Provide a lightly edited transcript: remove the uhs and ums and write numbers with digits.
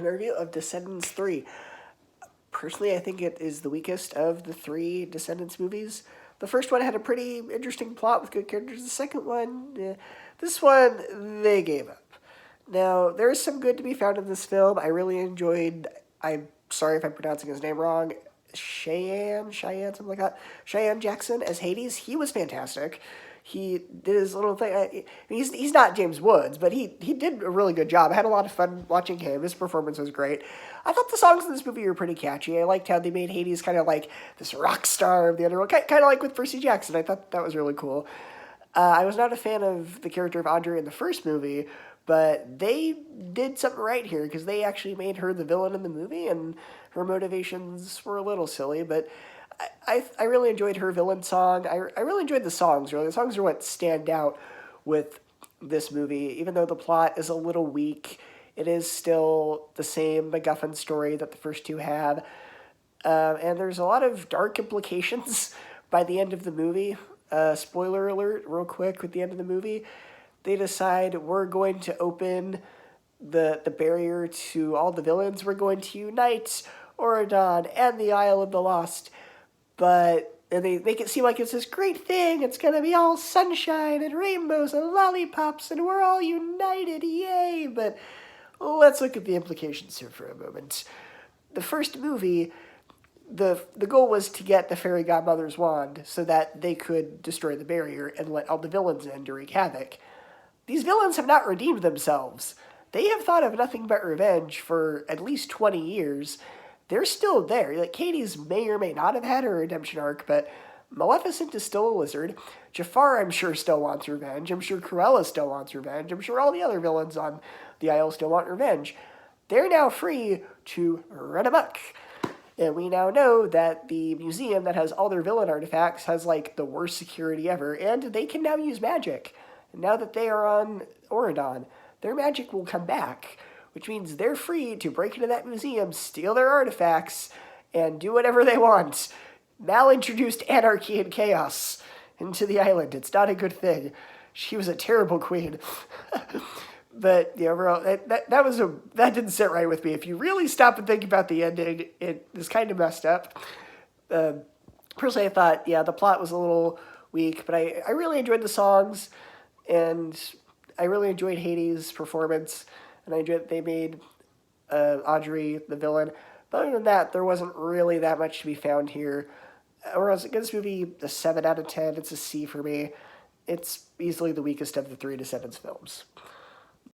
An review of Descendants 3. Personally, I think it is the weakest of the three Descendants movies. The first one had a pretty interesting plot with good characters. The second one, this one, they gave up. Now, there is some good to be found in this film. I really enjoyed, I'm sorry if I'm pronouncing his name wrong, Cheyenne, something like that. Cheyenne Jackson as Hades. He was fantastic. He did his little thing. He's not James Woods, but he did a really good job. I had a lot of fun watching him. His performance was great. I thought the songs in this movie were pretty catchy. I liked how they made Hades kind of like this rock star of the underworld, kind of like with Percy Jackson. I thought that was really cool. I was not a fan of the character of Audrey in the first movie, but they did something right here because they actually made her the villain in the movie, and her motivations were a little silly, but I really enjoyed her villain song. I really enjoyed the songs, really. The songs are what stand out with this movie. Even though the plot is a little weak, it is still the same MacGuffin story that the first two had. And there's a lot of dark implications by the end of the movie. Spoiler alert, real quick, with the end of the movie. They decide we're going to open the barrier to all the villains. We're going to unite Oradon and the Isle of the Lost. But and they make it seem like it's this great thing. It's going to be all sunshine and rainbows and lollipops and we're all united. Yay! But let's look at the implications here for a moment. The first movie, the goal was to get the fairy godmother's wand so that they could destroy the barrier and let all the villains in to wreak havoc. These villains have not redeemed themselves. They have thought of nothing but revenge for at least 20 years. They're still there. Like, Hades may or may not have had a redemption arc, but Maleficent is still a lizard. Jafar, I'm sure, still wants revenge. I'm sure Cruella still wants revenge. I'm sure all the other villains on the Isle still want revenge. They're now free to run amok. And we now know that the museum that has all their villain artifacts has, like, the worst security ever, and they can now use magic. And now that they are on Oradon, their magic will come back, which means they're free to break into that museum, steal their artifacts, and do whatever they want. Malintroduced anarchy and chaos into the island. It's not a good thing. She was a terrible queen. But yeah, overall, that didn't sit right with me. If you really stop and think about the ending, it is kind of messed up. Personally, I thought, yeah, the plot was a little weak, but I really enjoyed the songs, and I really enjoyed Hades' performance. And I enjoyed that they made Audrey the villain. But other than that, there wasn't really that much to be found here. Whereas, again, this movie, a 7 out of 10. It's a C for me. It's easily the weakest of the three Descendants films.